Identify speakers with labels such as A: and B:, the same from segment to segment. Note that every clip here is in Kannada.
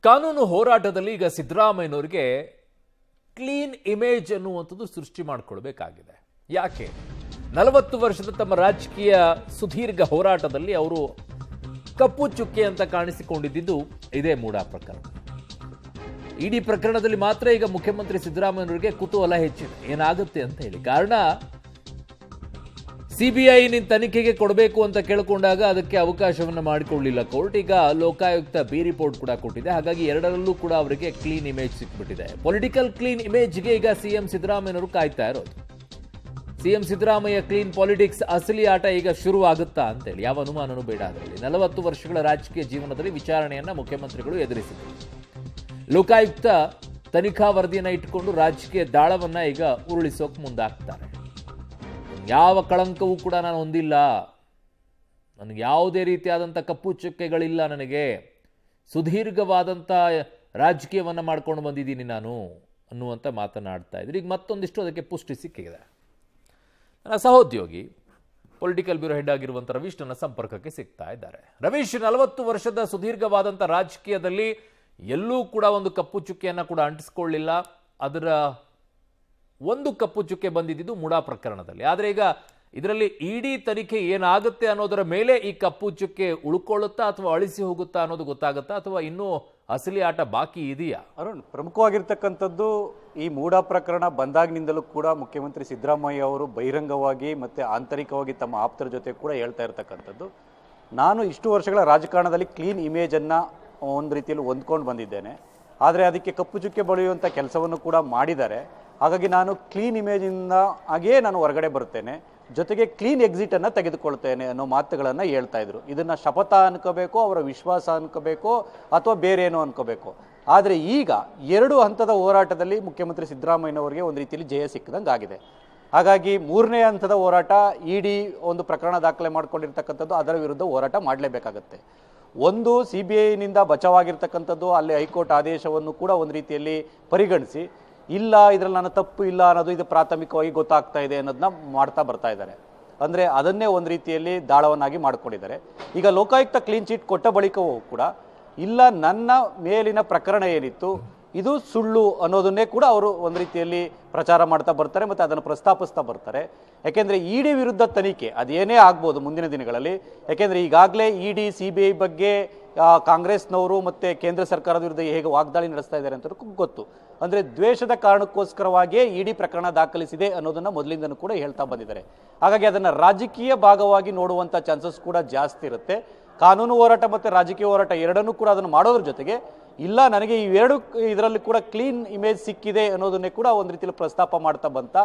A: ಕಾನೂನು ಹೋರಾಟದಲ್ಲಿ ಈಗ ಸಿದ್ದರಾಮಯ್ಯನವರಿಗೆ ಕ್ಲೀನ್ ಇಮೇಜ್ ಅನ್ನುವಂಥದ್ದು ಸೃಷ್ಟಿ ಮಾಡಿಕೊಳ್ಬೇಕಾಗಿದೆ. ಯಾಕೆ 40 ವರ್ಷದ ತಮ್ಮ ರಾಜಕೀಯ ಸುದೀರ್ಘ ಹೋರಾಟದಲ್ಲಿ ಅವರು ಕಪ್ಪು ಚುಕ್ಕೆ ಅಂತ ಕಾಣಿಸಿಕೊಂಡಿದ್ದು ಇದೇ ಮೂಡಾ ಪ್ರಕರಣ. ಇಡೀ ಪ್ರಕರಣದಲ್ಲಿ ಮಾತ್ರ ಈಗ ಮುಖ್ಯಮಂತ್ರಿ ಸಿದ್ದರಾಮಯ್ಯನವರಿಗೆ ಕುತೂಹಲ ಹೆಚ್ಚಿದೆ, ಏನಾಗುತ್ತೆ ಅಂತ ಹೇಳಿ. ಕಾರಣ ಸಿಬಿಐ ತನಿಖೆಗೆ ಕೊಡಬೇಕು ಅಂತ ಕೇಳಿಕೊಂಡಾಗ ಅದಕ್ಕೆ ಅವಕಾಶವನ್ನು ಮಾಡಿಕೊಳ್ಳಲಿಲ್ಲ ಕೋರ್ಟ್. ಈಗ ಲೋಕಾಯುಕ್ತ ಬಿ ರಿಪೋರ್ಟ್ ಕೂಡ ಕೊಟ್ಟಿದೆ. ಹಾಗಾಗಿ ಎರಡರಲ್ಲೂ ಕೂಡ ಅವರಿಗೆ ಕ್ಲೀನ್ ಇಮೇಜ್ ಸಿಕ್ಬಿಟ್ಟಿದೆ. ಪೊಲಿಟಿಕಲ್ ಕ್ಲೀನ್ ಇಮೇಜ್ಗೆ ಈಗ ಸಿಎಂ ಸಿದ್ದರಾಮಯ್ಯನವರು ಕಾಯ್ತಾ ಇರೋದು. ಸಿಎಂ ಸಿದ್ದರಾಮಯ್ಯ ಕ್ಲೀನ್ ಪಾಲಿಟಿಕ್ಸ್ ಅಸಲಿ ಆಟ ಈಗ ಶುರು ಆಗುತ್ತಾ ಅಂತೇಳಿ ಯಾವ ಅನುಮಾನನೂ ಬೇಡ. ಅದರಲ್ಲಿ 40 ವರ್ಷಗಳ ರಾಜಕೀಯ ಜೀವನದಲ್ಲಿ ವಿಚಾರಣೆಯನ್ನ ಮುಖ್ಯಮಂತ್ರಿಗಳು ಎದುರಿಸಿದರು. ಲೋಕಾಯುಕ್ತ ತನಿಖಾ ವರದಿಯನ್ನ ಇಟ್ಟುಕೊಂಡು ರಾಜಕೀಯ ದಾಳವನ್ನ ಈಗ ಉರುಳಿಸೋಕೆ ಮುಂದಾಗ್ತಾರೆ. ಯಾವ ಕಳಂಕವೂ ಕೂಡ ನಾನು ಹೊಂದಿಲ್ಲ, ನನಗೆ ಯಾವುದೇ ರೀತಿಯಾದಂಥ ಕಪ್ಪು ಚುಕ್ಕೆಗಳಿಲ್ಲ, ನನಗೆ ಸುದೀರ್ಘವಾದಂಥ ರಾಜಕೀಯವನ್ನು ಮಾಡ್ಕೊಂಡು ಬಂದಿದ್ದೀನಿ ನಾನು ಅನ್ನುವಂಥ ಮಾತನಾಡ್ತಾ ಇದ್ರು. ಈಗ ಮತ್ತೊಂದಿಷ್ಟು ಅದಕ್ಕೆ ಪುಷ್ಟಿ ಸಿಕ್ಕಿದೆ. ನನ್ನ ಸಹೋದ್ಯೋಗಿ ಪೊಲಿಟಿಕಲ್ ಬ್ಯೂರೋ ಹೆಡ್ ಆಗಿರುವಂಥ ರವೀಶ್ ನನ್ನ ಸಂಪರ್ಕಕ್ಕೆ ಸಿಗ್ತಾ ಇದ್ದಾರೆ. ರವೀಶ್, 40 ವರ್ಷದ ಸುದೀರ್ಘವಾದಂಥ ರಾಜಕೀಯದಲ್ಲಿ ಎಲ್ಲೂ ಕೂಡ ಒಂದು ಕಪ್ಪು ಚುಕ್ಕೆಯನ್ನು ಕೂಡ ಅಂಟಿಸ್ಕೊಳ್ಳಿಲ್ಲ. ಅದರ ಒಂದು ಕಪ್ಪು ಚುಕ್ಕೆ ಬಂದಿದ್ದು ಮೂಡಾ ಪ್ರಕರಣದಲ್ಲಿ. ಆದರೆ ಈಗ ಇದರಲ್ಲಿ ಇಡಿ ತನಿಖೆ ಏನಾಗುತ್ತೆ ಅನ್ನೋದರ ಮೇಲೆ ಈ ಕಪ್ಪು ಚುಕ್ಕೆ ಉಳ್ಕೊಳ್ಳುತ್ತಾ ಅಥವಾ ಅಳಿಸಿ ಹೋಗುತ್ತಾ ಅನ್ನೋದು ಗೊತ್ತಾಗುತ್ತಾ, ಅಥವಾ ಇನ್ನೂ ಅಸಲಿ ಆಟ ಬಾಕಿ ಇದೆಯಾ?
B: ಅರುಣ್, ಪ್ರಮುಖವಾಗಿರ್ತಕ್ಕಂಥದ್ದು ಈ ಮೂಡಾ ಪ್ರಕರಣ ಬಂದಾಗಿನಿಂದಲೂ ಕೂಡ ಮುಖ್ಯಮಂತ್ರಿ ಸಿದ್ದರಾಮಯ್ಯ ಅವರು ಬಹಿರಂಗವಾಗಿ ಮತ್ತು ಆಂತರಿಕವಾಗಿ ತಮ್ಮ ಆಪ್ತರ ಜೊತೆ ಕೂಡ ಹೇಳ್ತಾ ಇರ್ತಕ್ಕಂಥದ್ದು, ನಾನು ಇಷ್ಟು ವರ್ಷಗಳ ರಾಜಕಾರಣದಲ್ಲಿ ಕ್ಲೀನ್ ಇಮೇಜನ್ನು ಒಂದು ರೀತಿಯಲ್ಲಿ ಹೊಂದ್ಕೊಂಡು ಬಂದಿದ್ದೇನೆ, ಆದರೆ ಅದಕ್ಕೆ ಕಪ್ಪು ಚುಕ್ಕೆ ಬಳಿಯುವಂಥ ಕೆಲಸವನ್ನು ಕೂಡ ಮಾಡಿದ್ದಾರೆ. ಹಾಗಾಗಿ ನಾನು ಕ್ಲೀನ್ ಇಮೇಜಿಂದ ಹಾಗೇ ನಾನು ಹೊರಗಡೆ ಬರ್ತೇನೆ, ಜೊತೆಗೆ ಕ್ಲೀನ್ ಎಕ್ಸಿಟನ್ನು ತೆಗೆದುಕೊಳ್ತೇನೆ ಅನ್ನೋ ಮಾತುಗಳನ್ನು ಹೇಳ್ತಾ ಇದ್ರು. ಇದನ್ನು ಶಪಥ ಅನ್ಕೋಬೇಕು, ಅವರ ವಿಶ್ವಾಸ ಅನ್ಕೋಬೇಕು, ಅಥವಾ ಬೇರೆ ಏನೋ ಅನ್ಕೋಬೇಕು. ಆದರೆ ಈಗ 2 ಹಂತದ ಹೋರಾಟದಲ್ಲಿ ಮುಖ್ಯಮಂತ್ರಿ ಸಿದ್ದರಾಮಯ್ಯನವರಿಗೆ ಒಂದು ರೀತಿಯಲ್ಲಿ ಜಯ ಸಿಕ್ಕದಂಗೆ ಆಗಿದೆ. ಹಾಗಾಗಿ 3ನೇ ಹಂತದ ಹೋರಾಟ, ಇಡಿ ಒಂದು ಪ್ರಕರಣ ದಾಖಲೆ ಮಾಡ್ಕೊಂಡಿರ್ತಕ್ಕಂಥದ್ದು, ಅದರ ವಿರುದ್ಧ ಹೋರಾಟ ಮಾಡಲೇಬೇಕಾಗತ್ತೆ. ಒಂದು CBIನಿಂದ ಬಚಾವಾಗಿರ್ತಕ್ಕಂಥದ್ದು, ಅಲ್ಲಿ ಹೈಕೋರ್ಟ್ ಆದೇಶವನ್ನು ಕೂಡ ಒಂದು ರೀತಿಯಲ್ಲಿ ಪರಿಗಣಿಸಿ ಇಲ್ಲ ಇದರಲ್ಲಿ ನನ್ನ ತಪ್ಪು ಇಲ್ಲ ಅನ್ನೋದು ಇದು ಪ್ರಾಥಮಿಕವಾಗಿ ಗೊತ್ತಾಗ್ತಾ ಇದೆ ಅನ್ನೋದನ್ನ ಮಾಡ್ತಾ ಬರ್ತಾ ಇದ್ದಾರೆ. ಅಂದರೆ ಅದನ್ನೇ ಒಂದು ರೀತಿಯಲ್ಲಿ ದಾಳವನ್ನಾಗಿ ಮಾಡ್ಕೊಂಡಿದ್ದಾರೆ. ಈಗ ಲೋಕಾಯುಕ್ತ ಕ್ಲೀನ್ ಚೀಟ್ ಕೊಟ್ಟ ಬಳಿಕವೂ ಕೂಡ ಇಲ್ಲ ನನ್ನ ಮೇಲಿನ ಪ್ರಕರಣ ಏನಿತ್ತು ಇದು ಸುಳ್ಳು ಅನ್ನೋದನ್ನೇ ಕೂಡ ಅವರು ಒಂದು ರೀತಿಯಲ್ಲಿ ಪ್ರಚಾರ ಮಾಡ್ತಾ ಬರ್ತಾರೆ ಮತ್ತು ಅದನ್ನು ಪ್ರಸ್ತಾಪಿಸ್ತಾ ಬರ್ತಾರೆ. ಯಾಕೆಂದರೆ ಇಡಿ ವಿರುದ್ಧ ತನಿಖೆ ಅದೇನೇ ಆಗ್ಬೋದು ಮುಂದಿನ ದಿನಗಳಲ್ಲಿ. ಯಾಕೆಂದರೆ ಈಗಾಗಲೇ ಇಡಿ CBI ಬಗ್ಗೆ ಕಾಂಗ್ರೆಸ್ನವರು ಮತ್ತು ಕೇಂದ್ರ ಸರ್ಕಾರದ ವಿರುದ್ಧ ಹೇಗೆ ವಾಗ್ದಾಳಿ ನಡೆಸ್ತಾ ಇದ್ದಾರೆ ಅಂತ ಗೊತ್ತು. ಅಂದರೆ ದ್ವೇಷದ ಕಾರಣಕ್ಕೋಸ್ಕರವಾಗಿಯೇ ಇಡಿ ಪ್ರಕರಣ ದಾಖಲಿಸಿದೆ ಅನ್ನೋದನ್ನು ಮೊದಲಿಂದನೂ ಕೂಡ ಹೇಳ್ತಾ ಬಂದಿದ್ದಾರೆ. ಹಾಗಾಗಿ ಅದನ್ನು ರಾಜಕೀಯ ಭಾಗವಾಗಿ ನೋಡುವಂಥ ಚಾನ್ಸಸ್ ಕೂಡ ಜಾಸ್ತಿ ಇರುತ್ತೆ. ಕಾನೂನು ಹೋರಾಟ ಮತ್ತು ರಾಜಕೀಯ ಹೋರಾಟ ಎರಡನ್ನೂ ಕೂಡ ಅದನ್ನು ಮಾಡೋದ್ರ ಜೊತೆಗೆ ಇಲ್ಲ ನನಗೆ ಇವೆರಡು ಇದರಲ್ಲಿ ಕೂಡ ಕ್ಲೀನ್ ಇಮೇಜ್ ಸಿಕ್ಕಿದೆ ಅನ್ನೋದನ್ನೇ ಕೂಡ ಒಂದು ರೀತಿಯಲ್ಲಿ ಪ್ರಸ್ತಾಪ ಮಾಡ್ತಾ ಬಂತ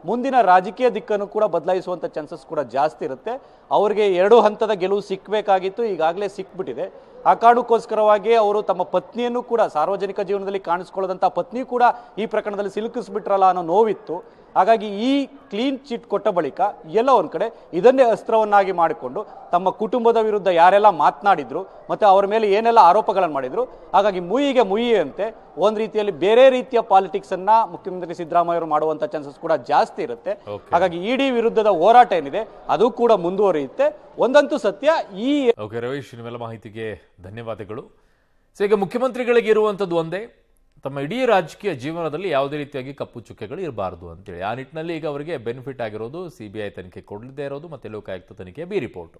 B: ಮುಂದಿನ ರಾಜಕೀಯ ದಿಕ್ಕನ್ನು ಕೂಡ ಬದಲಾಯಿಸುವಂಥ ಚಾನ್ಸಸ್ ಕೂಡ ಜಾಸ್ತಿ ಇರುತ್ತೆ. ಅವರಿಗೆ 2 ಹಂತದ ಗೆಲುವು ಸಿಕ್ಕಬೇಕಾಗಿತ್ತು, ಈಗಾಗಲೇ ಸಿಕ್ಬಿಟ್ಟಿದೆ. ಆ ಕಾರಣಕ್ಕೋಸ್ಕರವಾಗಿ ಅವರು ತಮ್ಮ ಪತ್ನಿಯನ್ನು ಕೂಡ ಸಾರ್ವಜನಿಕ ಜೀವನದಲ್ಲಿ ಕಾಣಿಸ್ಕೊಳ್ಳೋದಂಥ ಪತ್ನಿ ಕೂಡ ಈ ಪ್ರಕರಣದಲ್ಲಿ ಸಿಲುಕಿಸ್ಬಿಟ್ರಲ್ಲ ಅನ್ನೋ ನೋವಿತ್ತು. ಹಾಗಾಗಿ ಈ ಕ್ಲೀನ್ ಚಿಟ್ ಕೊಟ್ಟ ಬಳಿಕ ಎಲ್ಲ ಒಂದು ಕಡೆ ಇದನ್ನೇ ಅಸ್ತ್ರವನ್ನಾಗಿ ಮಾಡಿಕೊಂಡು ತಮ್ಮ ಕುಟುಂಬದ ವಿರುದ್ಧ ಯಾರೆಲ್ಲ ಮಾತನಾಡಿದ್ರು ಮತ್ತು ಅವರ ಮೇಲೆ ಏನೆಲ್ಲ ಆರೋಪಗಳನ್ನು ಮಾಡಿದ್ರು, ಹಾಗಾಗಿ ಮುಯಿಗೆ ಮುಯಿಯಂತೆ ಒಂದು ರೀತಿಯಲ್ಲಿ ಬೇರೆ ರೀತಿಯ ಪಾಲಿಟಿಕ್ಸ್ ಅನ್ನ ಮುಖ್ಯಮಂತ್ರಿ ಸಿದ್ದರಾಮಯ್ಯ ಅವರು ಮಾಡುವಂತ ಚಾನ್ಸಸ್ ಕೂಡ ಜಾಸ್ತಿ ಇರುತ್ತೆ. ಹಾಗಾಗಿ ಇಡಿ ವಿರುದ್ಧದ ಹೋರಾಟ ಏನಿದೆ ಅದು ಕೂಡ ಮುಂದುವರಿಯುತ್ತೆ. ಒಂದಂತೂ ಸತ್ಯ, ಈ
A: ರವೀಶ್ ನಿಮ್ಮೆಲ್ಲ ಮಾಹಿತಿಗೆ ಧನ್ಯವಾದಗಳು. ಸೊ ಈಗ ಮುಖ್ಯಮಂತ್ರಿಗಳಿಗೆ ಇರುವಂಥದ್ದು ಒಂದೇ, ತಮ್ಮ ಇಡೀ ರಾಜಕೀಯ ಜೀವನದಲ್ಲಿ ಯಾವುದೇ ರೀತಿಯಾಗಿ ಕಪ್ಪು ಚುಕ್ಕೆಗಳು ಇರಬಾರ್ದು ಅಂತೇಳಿ. ಆ ನಿಟ್ಟಿನಲ್ಲಿ ಈಗ ಅವರಿಗೆ ಬೆನಿಫಿಟ್ ಆಗಿರೋದು CBI ತನಿಖೆ ಕೊಡಲಿದೆ ಇರೋದು ಮತ್ತು ಲೋಕಾಯುಕ್ತ ತನಿಖೆಯ ಬಿ ರಿಪೋರ್ಟ್.